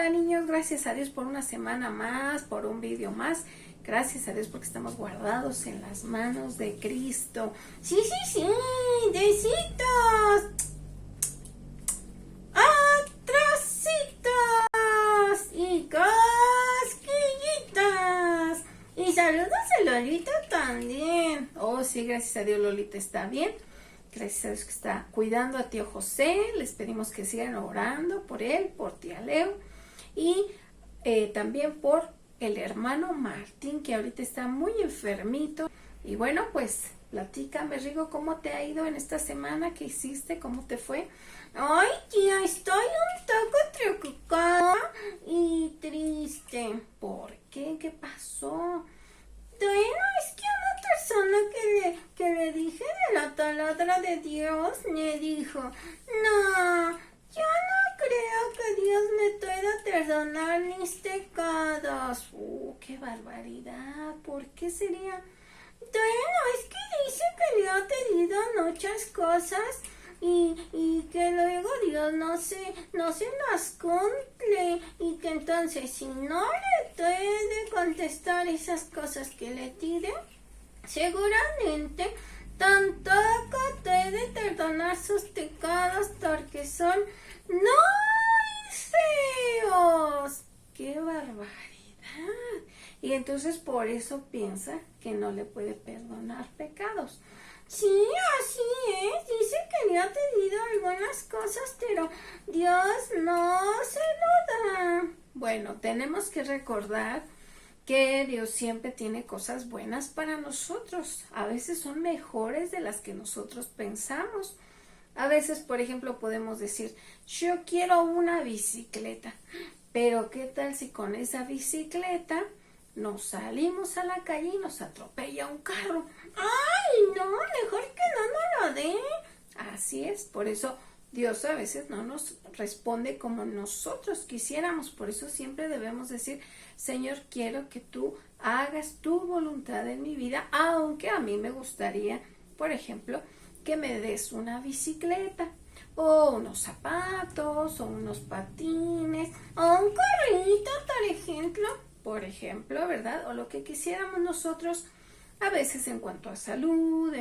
Hola niños, gracias a Dios por una semana más, por un vídeo más. Gracias a Dios porque estamos guardados en las manos de Cristo. Sí, sí, sí, besitos. Trocitos y cosquillitas. Y saludos a Lolita también. Oh, sí, gracias a Dios Lolita está bien. Gracias a Dios que está cuidando a tío José. Les pedimos que sigan orando por él, por tía Leo. Y también por el hermano Martín, que ahorita está muy enfermito. Y bueno, pues platícame, Rigo, ¿cómo te ha ido en esta semana? ¿Qué hiciste? ¿Cómo te fue? Ay, tía, estoy un poco preocupada y triste. ¿Por qué? ¿Qué pasó? Bueno, es que una persona que le dije de la taladra de Dios me dijo, no, yo no creo que Dios me pueda perdonar mis pecados. ¡Qué barbaridad! ¿Por qué sería? Bueno, es que dice que le ha pedido muchas cosas y que luego Dios no se las cumple y que entonces si no le puede contestar esas cosas que le pide, seguramente tampoco puede perdonar sus pecados porque son muy feos. ¡Qué barbaridad! Y entonces por eso piensa que no le puede perdonar pecados. Sí, así es. Dice que le ha pedido algunas cosas, pero Dios no se lo da. Bueno, tenemos que recordar que Dios siempre tiene cosas buenas para nosotros. A veces son mejores de las que nosotros pensamos. A veces, por ejemplo, podemos decir, yo quiero una bicicleta. Pero ¿qué tal si con esa bicicleta nos salimos a la calle y nos atropella un carro? ¡Ay, no! Mejor que no nos lo dé. Así es, por eso Dios a veces no nos responde como nosotros quisiéramos. Por eso siempre debemos decir, Señor, quiero que tú hagas tu voluntad en mi vida, aunque a mí me gustaría, por ejemplo, que me des una bicicleta, o unos zapatos, o unos patines, o un carrito, por ejemplo, ¿verdad? O lo que quisiéramos nosotros, a veces en cuanto a salud,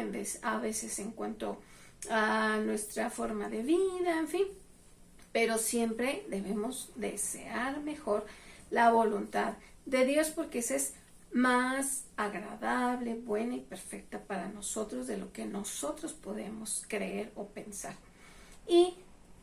a veces en cuanto a nuestra forma de vida, en fin. Pero siempre debemos desear mejor la voluntad de Dios porque esa es más agradable, buena y perfecta para nosotros de lo que nosotros podemos creer o pensar. Y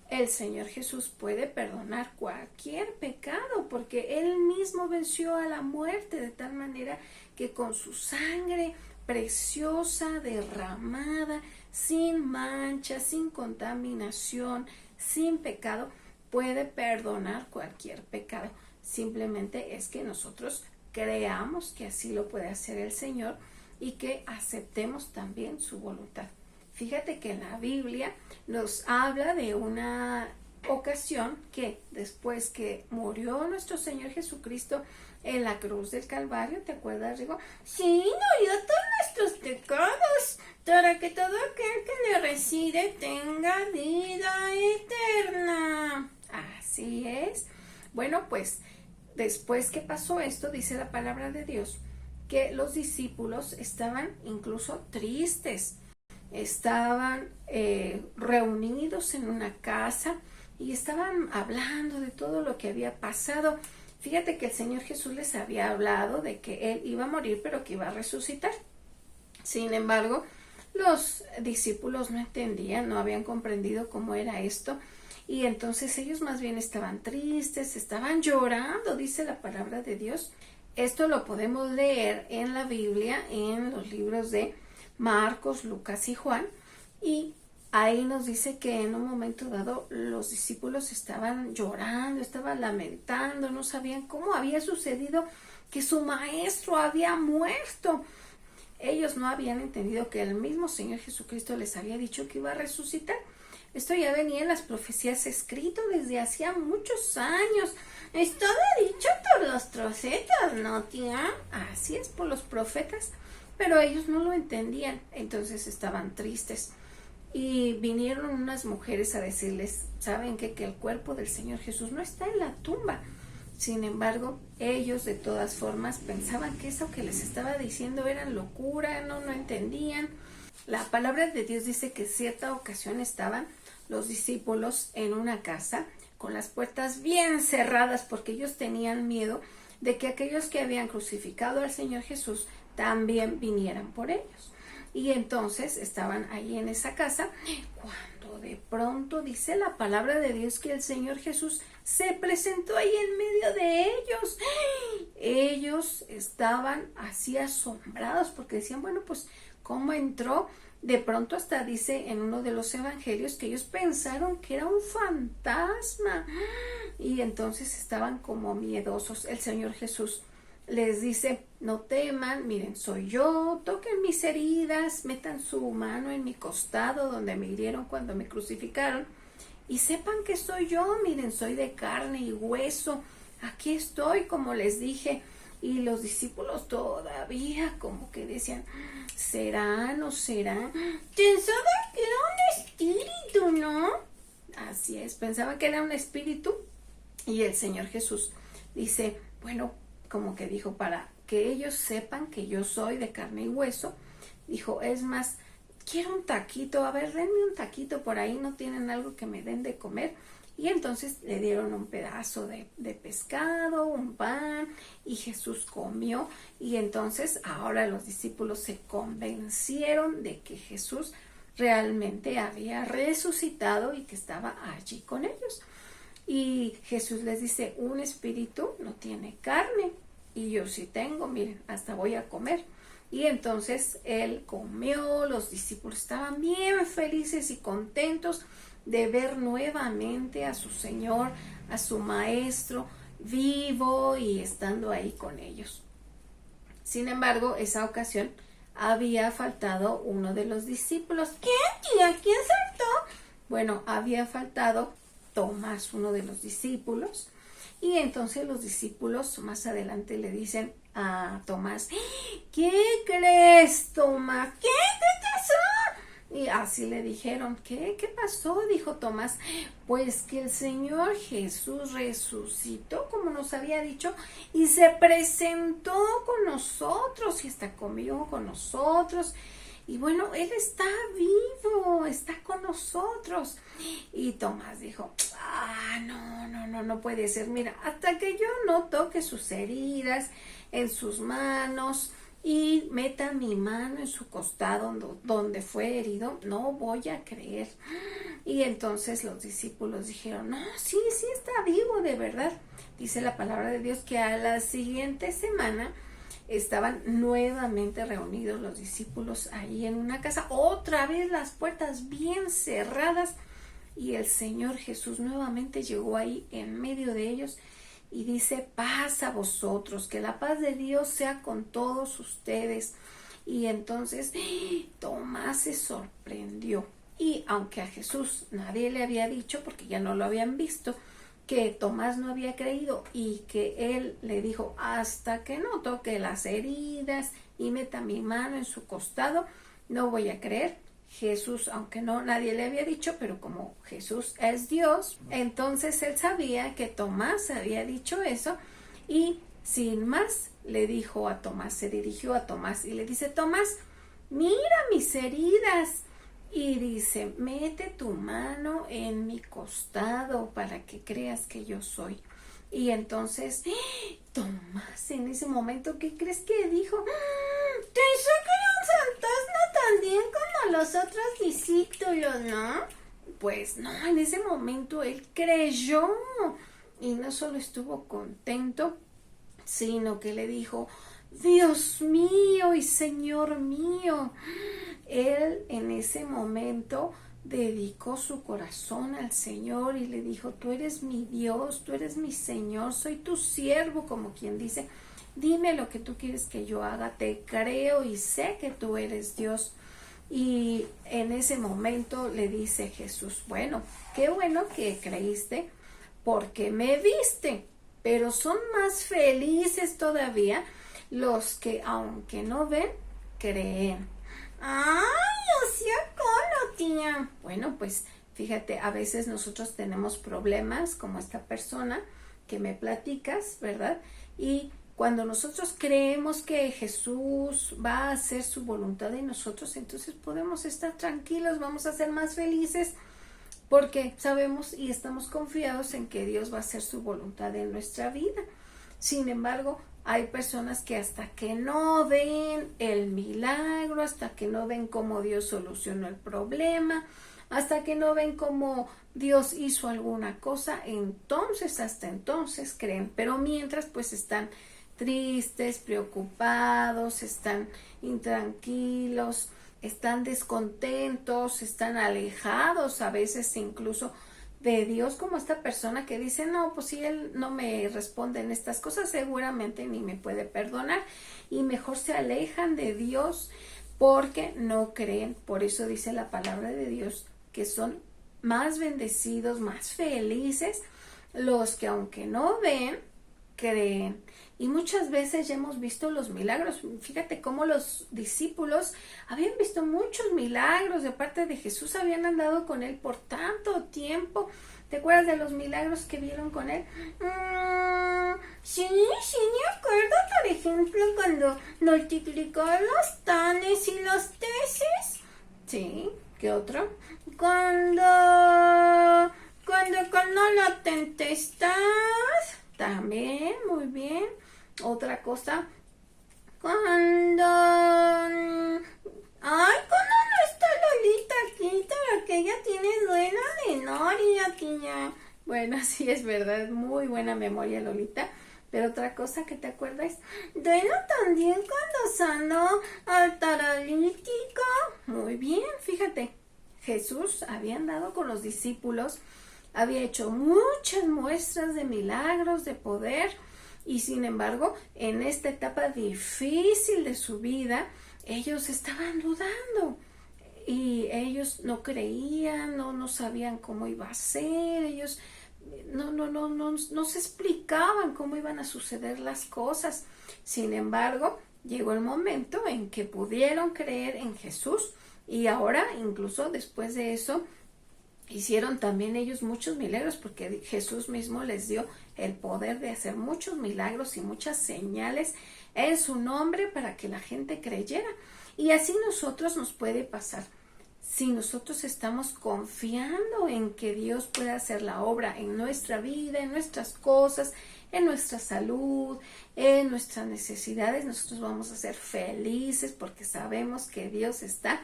el Señor Jesús puede perdonar cualquier pecado porque Él mismo venció a la muerte de tal manera que con su sangre preciosa, derramada, sin mancha, sin contaminación, sin pecado, puede perdonar cualquier pecado. Simplemente es que nosotros creamos que así lo puede hacer el Señor y que aceptemos también su voluntad. Fíjate que en la Biblia nos habla de una ocasión que después que murió nuestro Señor Jesucristo en la cruz del Calvario, ¿te acuerdas, Rigo? Sí, murió todos nuestros pecados para que todo aquel que le recibe tenga vida eterna. Así es. Bueno, pues después que pasó esto, dice la palabra de Dios, que los discípulos estaban incluso tristes. Estaban reunidos en una casa y estaban hablando de todo lo que había pasado. Fíjate que el Señor Jesús les había hablado de que Él iba a morir, pero que iba a resucitar. Sin embargo, los discípulos no entendían, no habían comprendido cómo era esto. Y entonces ellos más bien estaban tristes, estaban llorando, dice la palabra de Dios. Esto lo podemos leer en la Biblia, en los libros de Marcos, Lucas y Juan, y ahí nos dice que en un momento dado los discípulos estaban llorando, estaban lamentando, no sabían cómo había sucedido que su maestro había muerto. Ellos no habían entendido que el mismo Señor Jesucristo les había dicho que iba a resucitar. Esto ya venía en las profecías escrito desde hacía muchos años. Estaba dicho por los profetas, ¿no, tía? Así es, por los profetas. Pero ellos no lo entendían, entonces estaban tristes. Y vinieron unas mujeres a decirles, ¿saben qué? Que el cuerpo del Señor Jesús no está en la tumba. Sin embargo, ellos de todas formas pensaban que eso que les estaba diciendo era locura, no entendían. La palabra de Dios dice que cierta ocasión estaban los discípulos en una casa con las puertas bien cerradas porque ellos tenían miedo de que aquellos que habían crucificado al Señor Jesús también vinieran por ellos. Y entonces estaban ahí en esa casa cuando de pronto dice la palabra de Dios que el Señor Jesús se presentó ahí en medio de ellos. Ellos estaban así asombrados porque decían, bueno, pues, ¿cómo entró? De pronto hasta dice en uno de los evangelios que ellos pensaron que era un fantasma y entonces estaban como miedosos. El Señor Jesús les dice, no teman, miren, soy yo, toquen mis heridas, metan su mano en mi costado donde me hirieron cuando me crucificaron y sepan que soy yo, miren, soy de carne y hueso, aquí estoy como les dije. Y los discípulos todavía como que decían, ¿será, no será? Pensaban que era un espíritu, ¿no? Así es, pensaban que era un espíritu. Y el Señor Jesús dice, bueno, como que dijo, para que ellos sepan que yo soy de carne y hueso, dijo, es más, quiero un taquito, a ver, denme un taquito por ahí, ¿no tienen algo que me den de comer? Y entonces le dieron un pedazo de pescado, un pan, y Jesús comió. Y entonces ahora los discípulos se convencieron de que Jesús realmente había resucitado y que estaba allí con ellos. Y Jesús les dice, un espíritu no tiene carne, y yo sí tengo, miren, hasta voy a comer. Y entonces él comió, los discípulos estaban bien felices y contentos de ver nuevamente a su Señor, a su Maestro, vivo y estando ahí con ellos. Sin embargo, esa ocasión había faltado uno de los discípulos. ¿Quién, tía? ¿Quién faltó? Bueno, había faltado Tomás, uno de los discípulos. Y entonces los discípulos más adelante le dicen a Tomás, ¿qué crees, Tomás? ¿Qué pasó? Y así le dijeron, ¿qué pasó? Dijo Tomás, pues que el Señor Jesús resucitó, como nos había dicho, y se presentó con nosotros y hasta comió con nosotros. Y bueno, Él está vivo, está con nosotros. Y Tomás dijo, no puede ser. Mira, hasta que yo no toque sus heridas en sus manos y meta mi mano en su costado donde fue herido, no voy a creer. Y entonces los discípulos dijeron, no, sí está vivo de verdad. Dice la palabra de Dios que a la siguiente semana estaban nuevamente reunidos los discípulos ahí en una casa, otra vez las puertas bien cerradas, y el Señor Jesús nuevamente llegó ahí en medio de ellos y dice, paz a vosotros, que la paz de Dios sea con todos ustedes. Y entonces Tomás se sorprendió, y aunque a Jesús nadie le había dicho, porque ya no lo habían visto, que Tomás no había creído y que él le dijo, hasta que no toque las heridas y meta mi mano en su costado, no voy a creer. Jesús, aunque no nadie le había dicho, pero como Jesús es Dios, entonces él sabía que Tomás había dicho eso, y sin más le dijo a Tomás, se dirigió a Tomás y le dice, Tomás, mira mis heridas. Y dice, mete tu mano en mi costado para que creas que yo soy. Y entonces, Tomás, en ese momento, ¿qué crees que dijo? Pensó que era un fantasma también como los otros discípulos, ¿no? Pues no, en ese momento él creyó. Y no solo estuvo contento, sino que le dijo, Dios mío y Señor mío. Él en ese momento dedicó su corazón al Señor y le dijo, tú eres mi Dios, tú eres mi Señor, soy tu siervo, como quien dice, dime lo que tú quieres que yo haga, te creo y sé que tú eres Dios. Y en ese momento le dice Jesús, bueno, qué bueno que creíste porque me viste, pero son más felices todavía los que aunque no ven, creen. ¡Ay, hacía cono, tía! Bueno, pues fíjate, a veces nosotros tenemos problemas como esta persona que me platicas, ¿verdad? Y cuando nosotros creemos que Jesús va a hacer su voluntad en nosotros, entonces podemos estar tranquilos, vamos a ser más felices, porque sabemos y estamos confiados en que Dios va a hacer su voluntad en nuestra vida. Sin embargo, hay personas que hasta que no ven el milagro, hasta que no ven cómo Dios solucionó el problema, hasta que no ven cómo Dios hizo alguna cosa, entonces, hasta entonces creen. Pero mientras, pues están tristes, preocupados, están intranquilos, están descontentos, están alejados a veces incluso de Dios, como esta persona que dice, no, pues si Él no me responde en estas cosas, seguramente ni me puede perdonar, y mejor se alejan de Dios porque no creen. Por eso dice la palabra de Dios que son más bendecidos, más felices los que aunque no ven, creen. Y muchas veces ya hemos visto los milagros. Fíjate cómo los discípulos habían visto muchos milagros de parte de Jesús, habían andado con Él por tanto tiempo. ¿Te acuerdas de los milagros que vieron con Él? Sí, me acuerdo, por ejemplo, cuando multiplicó los panes y los peces. Sí, ¿qué otro? Cuando calmó la tempestad. También, muy bien. Otra cosa, cuando no está Lolita aquí, pero que ella tiene buena memoria, que ya... Bueno, sí, es verdad, muy buena memoria, Lolita. Pero otra cosa que te acuerdas, bueno, también cuando sanó al paralítico. Muy bien, fíjate, Jesús había andado con los discípulos, había hecho muchas muestras de milagros, de poder, y sin embargo, en esta etapa difícil de su vida, ellos estaban dudando y ellos no creían, no sabían cómo iba a ser, ellos no se explicaban cómo iban a suceder las cosas. Sin embargo, llegó el momento en que pudieron creer en Jesús, y ahora, incluso después de eso, hicieron también ellos muchos milagros, porque Jesús mismo les dio el poder de hacer muchos milagros y muchas señales en su nombre para que la gente creyera. Y así nosotros nos puede pasar. Si nosotros estamos confiando en que Dios puede hacer la obra en nuestra vida, en nuestras cosas, en nuestra salud, en nuestras necesidades, nosotros vamos a ser felices porque sabemos que Dios está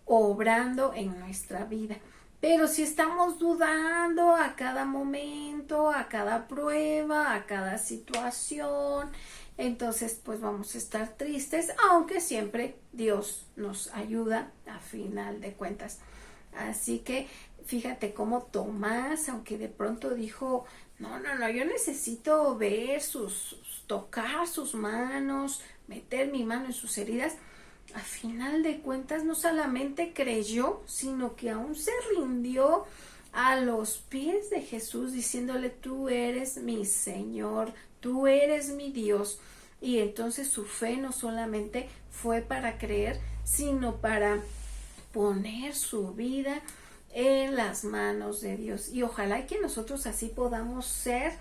obrando en nuestra vida. Pero si estamos dudando a cada momento, a cada prueba, a cada situación, entonces pues vamos a estar tristes, aunque siempre Dios nos ayuda a final de cuentas. Así que fíjate cómo Tomás, aunque de pronto dijo, no, yo necesito ver tocar sus manos, meter mi mano en sus heridas, a final de cuentas no solamente creyó, sino que aún se rindió a los pies de Jesús, diciéndole, tú eres mi Señor, tú eres mi Dios. Y entonces su fe no solamente fue para creer, sino para poner su vida en las manos de Dios. Y ojalá que nosotros así podamos ser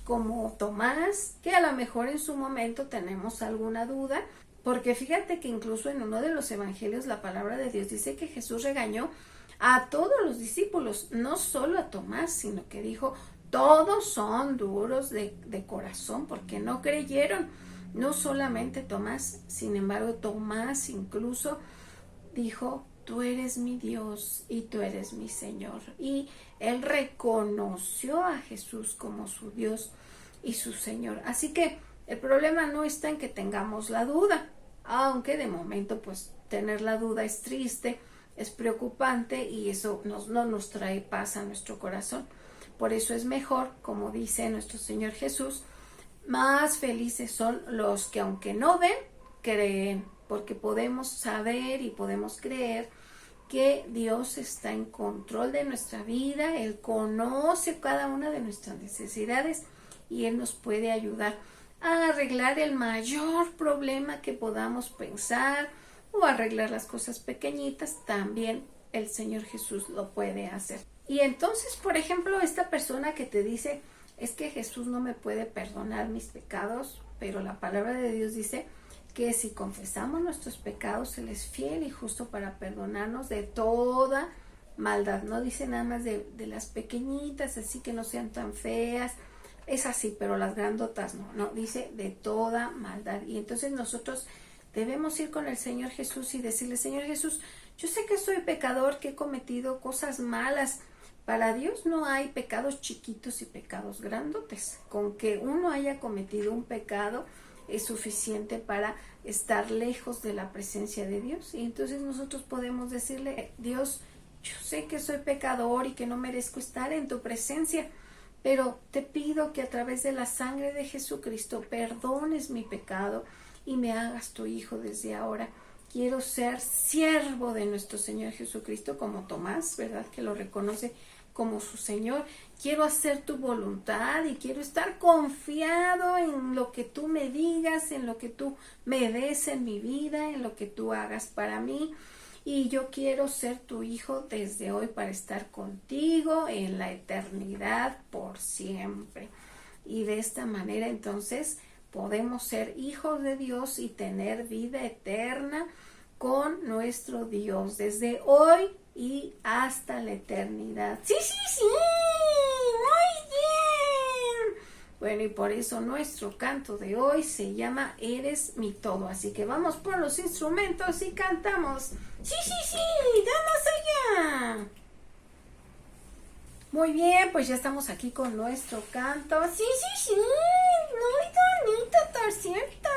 como Tomás, que a lo mejor en su momento tenemos alguna duda, porque fíjate que incluso en uno de los evangelios la palabra de Dios dice que Jesús regañó a todos los discípulos, no solo a Tomás, sino que dijo, todos son duros de corazón porque no creyeron. No solamente Tomás, sin embargo Tomás incluso dijo, tú eres mi Dios y tú eres mi Señor. Y él reconoció a Jesús como su Dios y su Señor. Así que el problema no está en que tengamos la duda, aunque de momento pues tener la duda es triste, es preocupante y eso no nos trae paz a nuestro corazón. Por eso es mejor, como dice nuestro Señor Jesús, más felices son los que aunque no ven, creen, porque podemos saber y podemos creer que Dios está en control de nuestra vida, Él conoce cada una de nuestras necesidades y Él nos puede ayudar a arreglar el mayor problema que podamos pensar o arreglar las cosas pequeñitas. También el Señor Jesús lo puede hacer. Y entonces, por ejemplo, esta persona que te dice, es que Jesús no me puede perdonar mis pecados, pero la palabra de Dios dice que si confesamos nuestros pecados, Él es fiel y justo para perdonarnos de toda maldad. No dice nada más de las pequeñitas, así que no sean tan feas, es así, pero las grandotas no, dice de toda maldad. Y entonces nosotros debemos ir con el Señor Jesús y decirle, Señor Jesús, yo sé que soy pecador, que he cometido cosas malas. Para Dios no hay pecados chiquitos y pecados grandotes. Con que uno haya cometido un pecado es suficiente para estar lejos de la presencia de Dios. Y entonces nosotros podemos decirle, Dios, yo sé que soy pecador y que no merezco estar en tu presencia, pero te pido que a través de la sangre de Jesucristo perdones mi pecado y me hagas tu hijo desde ahora. Quiero ser siervo de nuestro Señor Jesucristo, como Tomás, ¿verdad? Que lo reconoce como su Señor. Quiero hacer tu voluntad y quiero estar confiado en lo que tú me digas, en lo que tú me des en mi vida, en lo que tú hagas para mí. Y yo quiero ser tu hijo desde hoy para estar contigo en la eternidad por siempre. Y de esta manera entonces podemos ser hijos de Dios y tener vida eterna con nuestro Dios desde hoy y hasta la eternidad. Sí, muy bien. Bueno, y por eso nuestro canto de hoy se llama Eres mi todo. Así que vamos por los instrumentos y cantamos. Sí, vamos allá. Muy bien, pues ya estamos aquí con nuestro canto. Sí, muy bonito, por cierto.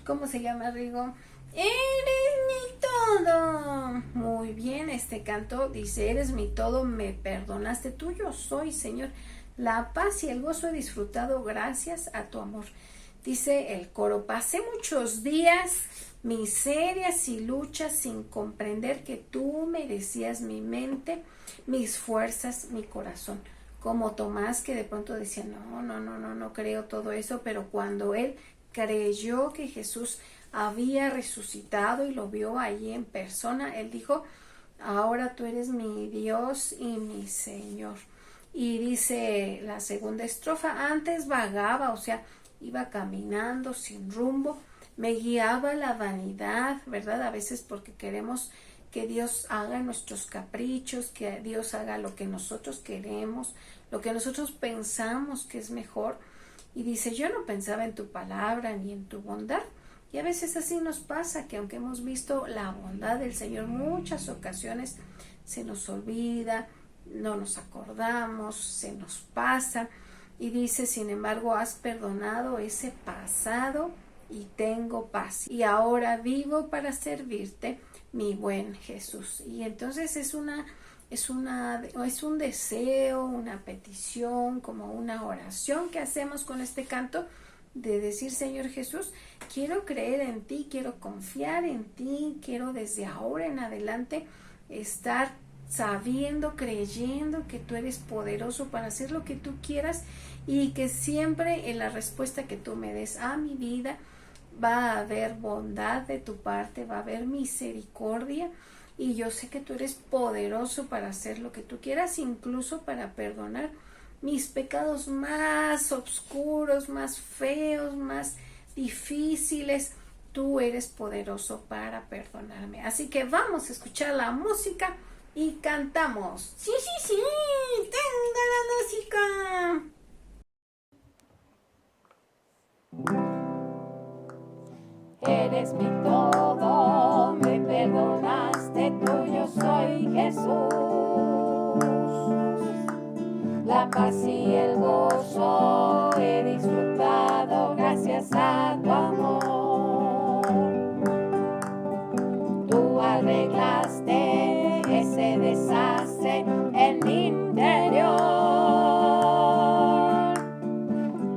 ¿Cómo se llama, Rigo? Eres mi todo. Muy bien, este canto dice, eres mi todo, me perdonaste, tuyo soy, Señor. La paz y el gozo he disfrutado gracias a tu amor. Dice el coro, pasé muchos días, miserias y luchas sin comprender que tú merecías mi mente, mis fuerzas, mi corazón. Como Tomás, que de pronto decía, no creo todo eso, pero cuando él creyó que Jesús había resucitado y lo vio allí en persona, él dijo, ahora tú eres mi Dios y mi Señor. Y dice la segunda estrofa, antes vagaba, o sea, iba caminando sin rumbo, me guiaba la vanidad, ¿verdad? A veces porque queremos que Dios haga nuestros caprichos, que Dios haga lo que nosotros queremos, lo que nosotros pensamos que es mejor. Y dice, yo no pensaba en tu palabra ni en tu bondad. Y a veces así nos pasa, que aunque hemos visto la bondad del Señor muchas ocasiones, se nos olvida, no nos acordamos, se nos pasa. Y dice, sin embargo, has perdonado ese pasado y tengo paz. Y ahora vivo para servirte, mi buen Jesús. Y entonces es un deseo, una petición, como una oración que hacemos con este canto, de decir, Señor Jesús, quiero creer en ti, quiero confiar en ti, quiero desde ahora en adelante estar sabiendo, creyendo que tú eres poderoso para hacer lo que tú quieras y que siempre en la respuesta que tú me des a mi vida va a haber bondad de tu parte, va a haber misericordia y yo sé que tú eres poderoso para hacer lo que tú quieras, incluso para perdonar mis pecados más oscuros, más feos, más difíciles. Tú eres poderoso para perdonarme. Así que vamos a escuchar la música y cantamos. Sí, tengo la música. Eres mi todo, me perdonaste, tuyo soy Jesús. La paz y el gozo he disfrutado gracias a tu amor. Tú arreglaste ese desastre en mi interior.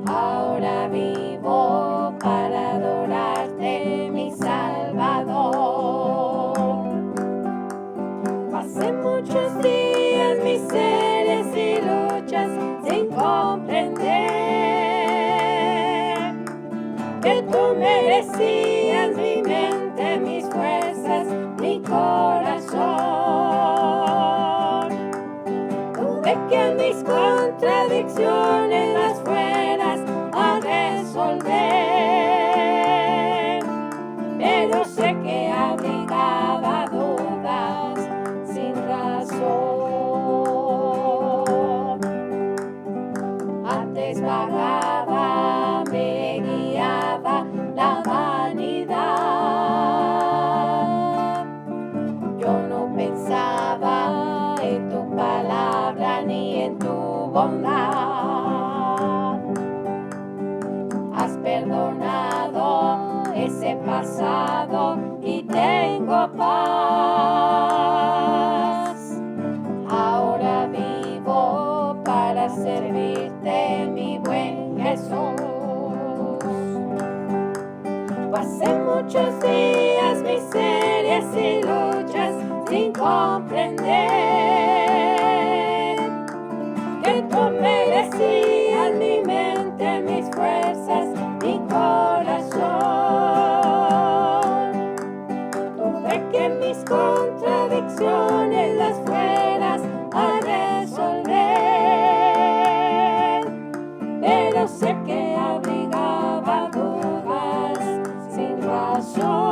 Ahora vivo para adorarte, mi Salvador. Pasé muchos días, miserias y luchas sin comprender que tú merecías mi mente, mis fuerzas, mi corazón. Tuve que que mis contradicciones las fueras a resolver, pero sé que abrigaba dudas sin razón. Antes vagaba, me guiaba la vanidad. Yo no pensaba en tu palabra ni en tu bondad. Has perdonado ese pasado y tengo paz. Ahora vivo para servirte, mi buen Jesús. Pasé muchos días, miserias y luchas sin comprender que tú merecías mi mente, mis fuerzas, mi corazón. Tuve que mis contradicciones las fueras a resolver, pero sé que abrigaba dudas sin razón.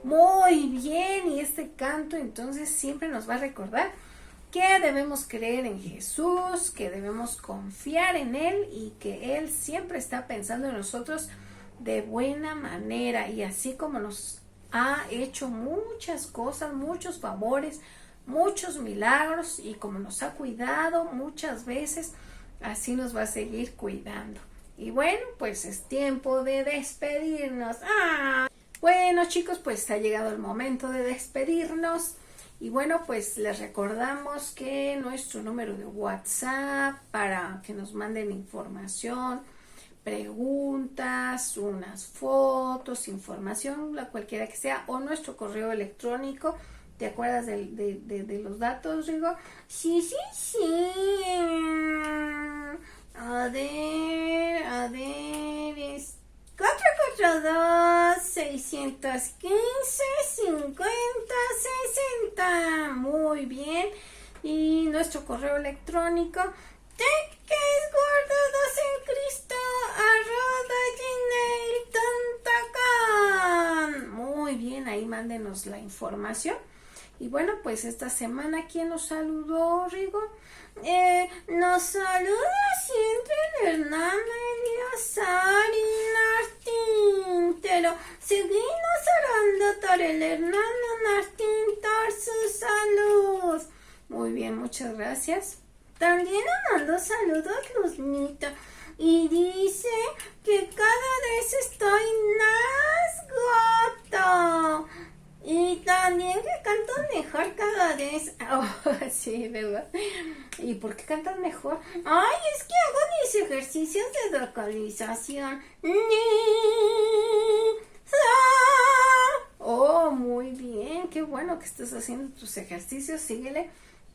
Muy bien, y este canto entonces siempre nos va a recordar que debemos creer en Jesús, que debemos confiar en Él y que Él siempre está pensando en nosotros de buena manera, y así como nos ha hecho muchas cosas, muchos favores, muchos milagros, y como nos ha cuidado muchas veces, así nos va a seguir cuidando. Y bueno, pues es tiempo de despedirnos. Bueno, chicos, pues ha llegado el momento de despedirnos. Y bueno, pues les recordamos que nuestro número de WhatsApp para que nos manden información, preguntas, unas fotos, información, la cualquiera que sea, o nuestro correo electrónico. ¿Te acuerdas de los datos, Rigo? Sí. A ver, es 442-615-5060. Muy bien. Y nuestro correo electrónico, tequesgordadosencristo@gmail.com. Muy bien, ahí mándenos la información. Y bueno, pues esta semana, ¿quién nos saludó, Rigo? Nos saluda siempre el hermano Eleazar y Martín, pero seguimos orando por el hermano Martín, por su salud. Muy bien, muchas gracias. También nos mandó saludos Luznito y dice que cada vez estoy más guapo. Y también que cantas mejor cada vez. Oh, sí, ¿verdad? ¿Y por qué cantas mejor? Ay, es que hago mis ejercicios de vocalización. Oh, muy bien. Qué bueno que estás haciendo tus ejercicios. Síguele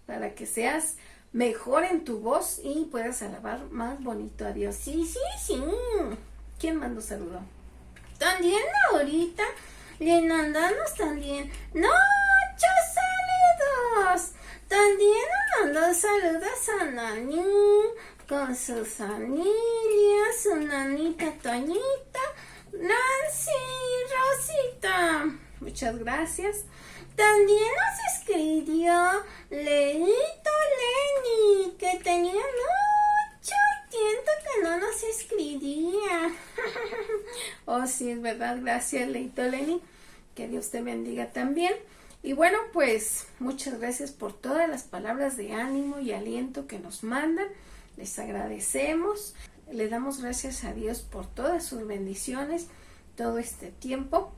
para que seas mejor en tu voz y puedas alabar más bonito a Dios. Sí. ¿Quién mandó saludo? También ahorita le mandamos también muchos saludos. También nos mandó saludos a Nani con su familia, su nanita Toñita, Nancy, Rosita. Muchas gracias. También nos escribió Leito Lenny, que tenía mucho tiempo que no nos escribía. Oh, sí, es verdad. Gracias, Leito Lenny. Que Dios te bendiga también. Y bueno, pues muchas gracias por todas las palabras de ánimo y aliento que nos mandan. Les agradecemos. Le damos gracias a Dios por todas sus bendiciones todo este tiempo.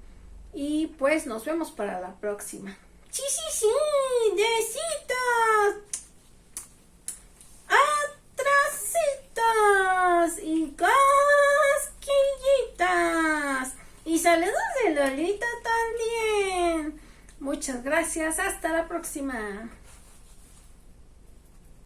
Y pues nos vemos para la próxima. Sí. Besitos. Atrasitos. Y cosquillitas. Y saludos de Lolita también. Muchas gracias. Hasta la próxima.